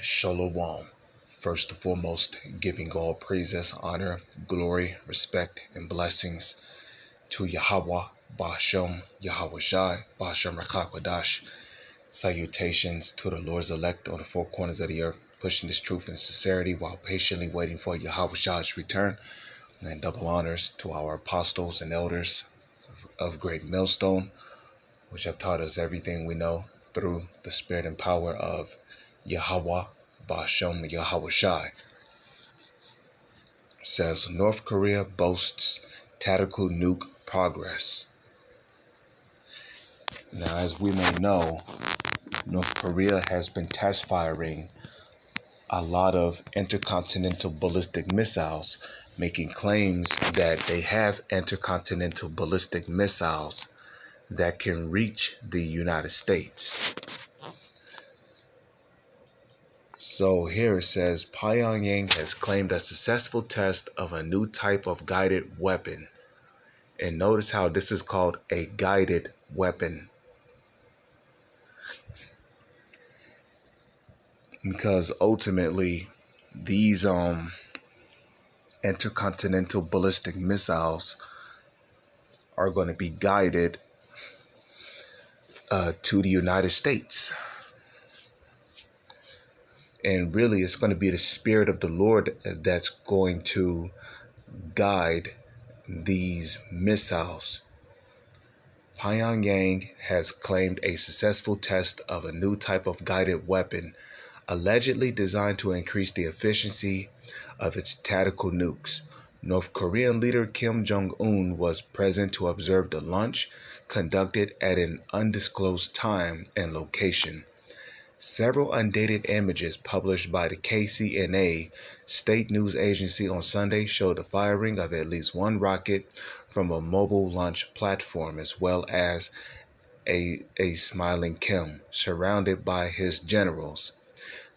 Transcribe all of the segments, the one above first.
Shalom. First and foremost, giving all praises, honor, glory, respect, and blessings to Yahweh, Bashem, Yahweh Shai, Bashem Rakakwadash. Salutations to the Lord's elect on the four corners of the earth, pushing this truth and sincerity while patiently waiting for Yahweh Shai's return. And double honors to our apostles and elders of Great Millstone, which have taught us everything we know through the spirit and power of Yahweh, Bashem, Yahweh Shai. Says North Korea boasts tactical nuke progress. Now, as we may know, North Korea has been test firing a lot of intercontinental ballistic missiles, making claims that they have intercontinental ballistic missiles that can reach the United States. So here it says Pyongyang has claimed a successful test of a new type of guided weapon. And notice how this is called a guided weapon. Because ultimately these intercontinental ballistic missiles are going to be guided to the United States. And really, it's going to be the Spirit of the Lord that's going to guide these missiles. Pyongyang has claimed a successful test of a new type of guided weapon, allegedly designed to increase the efficiency of its tactical nukes. North Korean leader Kim Jong-un was present to observe the launch, conducted at an undisclosed time and location. Several undated images published by the KCNA state news agency on Sunday showed the firing of at least one rocket from a mobile launch platform, as well as a smiling Kim surrounded by his generals.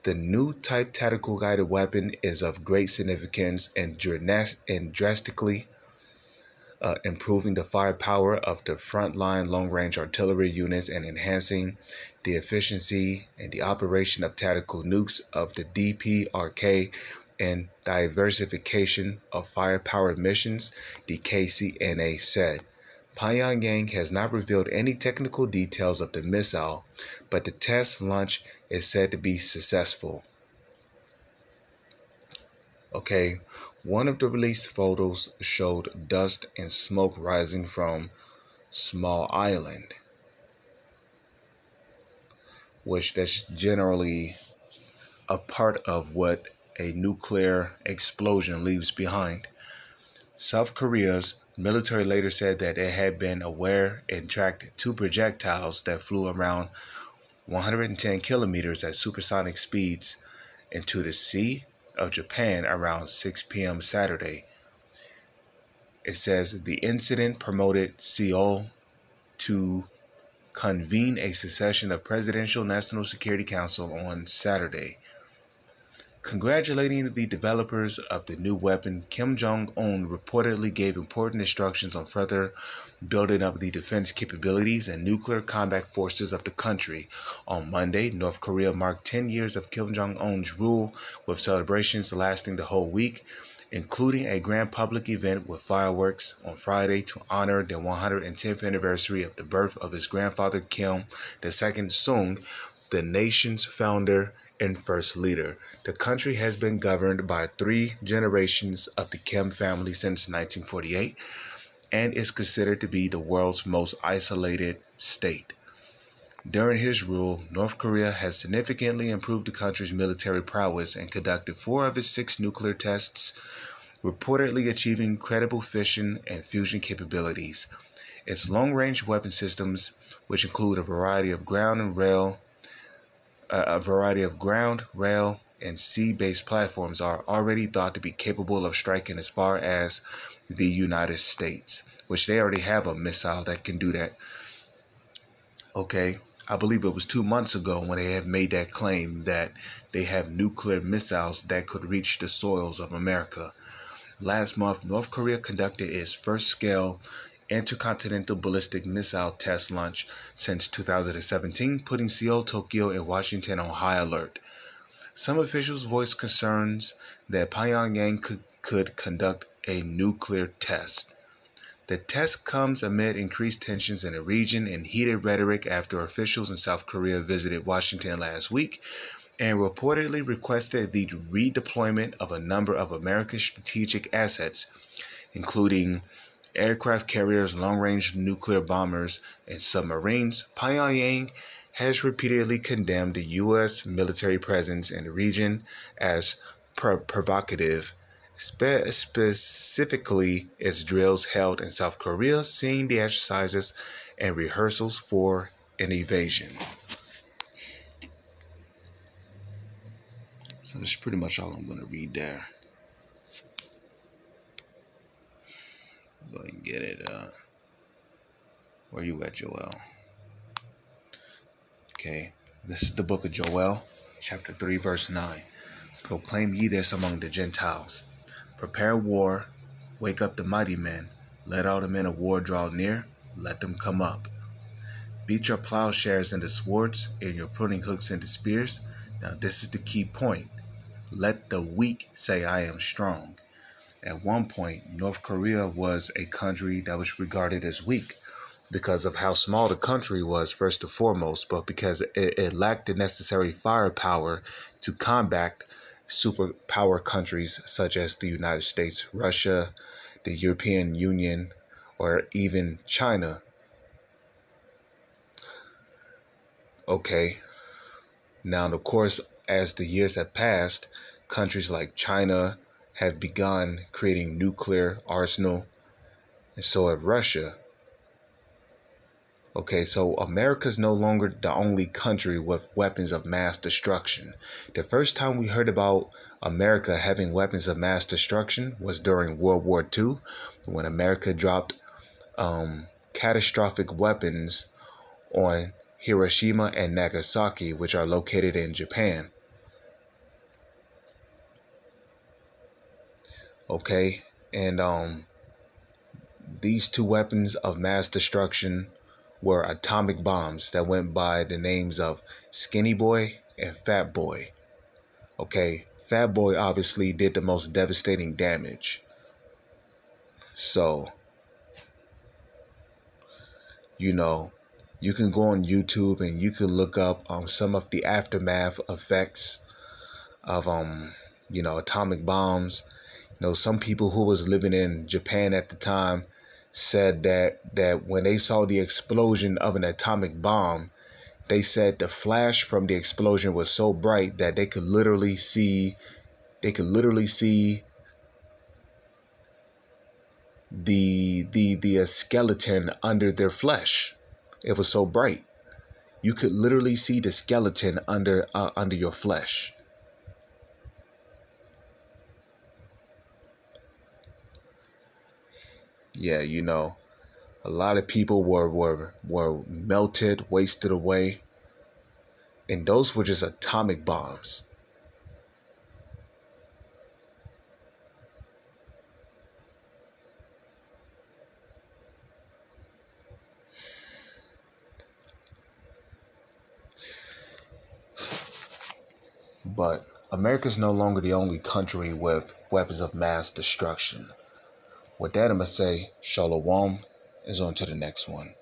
The new type tactical guided weapon is of great significance and drastically improving the firepower of the frontline long-range artillery units and enhancing the efficiency and the operation of tactical nukes of the DPRK and diversification of firepower missions, the KCNA said. Pyongyang has not revealed any technical details of the missile, but the test launch is said to be successful. Okay, one of the released photos showed dust and smoke rising from small island, which that's generally a part of what a nuclear explosion leaves behind. South Korea's military later said that it had been aware and tracked two projectiles that flew around 110 kilometers at supersonic speeds into the sea of Japan around 6 p.m. Saturday. It says the incident promoted Seoul to convene a session of Presidential National Security Council on Saturday. Congratulating the developers of the new weapon, Kim Jong-un reportedly gave important instructions on further building up the defense capabilities and nuclear combat forces of the country. On Monday, North Korea marked 10 years of Kim Jong-un's rule, with celebrations lasting the whole week, including a grand public event with fireworks on Friday to honor the 110th anniversary of the birth of his grandfather Kim II Sung, the nation's founder and first leader. The country has been governed by 3 generations of the Kim family since 1948 and is considered to be the world's most isolated state. During his rule, North Korea has significantly improved the country's military prowess and conducted 4 of its 6 nuclear tests, reportedly achieving credible fission and fusion capabilities. Its long-range weapon systems, which include a variety of ground, rail, and sea-based platforms, are already thought to be capable of striking as far as the United States, which they already have a missile that can do that. Okay, I believe it was 2 months ago when they have made that claim that they have nuclear missiles that could reach the soils of America. Last month, North Korea conducted its first-scale intercontinental ballistic missile test launch since 2017, putting Seoul, Tokyo, and Washington on high alert. Some officials voiced concerns that Pyongyang could conduct a nuclear test. The test comes amid increased tensions in the region and heated rhetoric after officials in South Korea visited Washington last week and reportedly requested the redeployment of a number of America's strategic assets, including aircraft carriers, long-range nuclear bombers, and submarines. Pyongyang has repeatedly condemned the U.S. military presence in the region as provocative, specifically its drills held in South Korea, seeing the exercises and rehearsals for an invasion. So that's pretty much all I'm going to read there. Go ahead and get it. Where you at, Joel? Okay, this is the book of Joel, chapter 3, verse 9. Proclaim ye this among the Gentiles. Prepare war, wake up the mighty men. Let all the men of war draw near, let them come up. Beat your plowshares into swords and your pruning hooks into spears. Now this is the key point. Let the weak say, I am strong. At one point, North Korea was a country that was regarded as weak because of how small the country was, first and foremost, but because it lacked the necessary firepower to combat superpower countries such as the United States, Russia, the European Union, or even China. Okay, now, of course, as the years have passed, countries like China have begun creating nuclear arsenal, and so have Russia. Okay, so America's no longer the only country with weapons of mass destruction. The first time we heard about America having weapons of mass destruction was during World War II, when America dropped catastrophic weapons on Hiroshima and Nagasaki, which are located in Japan. Okay, and these two weapons of mass destruction were atomic bombs that went by the names of Skinny Boy and Fat Boy. Okay, Fat Boy obviously did the most devastating damage. So, you know, you can go on YouTube and you can look up some of the aftermath effects of atomic bombs. You know, some people who was living in Japan at the time said that when they saw the explosion of an atomic bomb, they said the flash from the explosion was so bright that they could literally see the skeleton under their flesh. It was so bright. You could literally see the skeleton under your flesh. Yeah, you know, a lot of people were melted, wasted away. And those were just atomic bombs. But America's no longer the only country with weapons of mass destruction. With that, I'm going to say, Shalom, is on to the next one.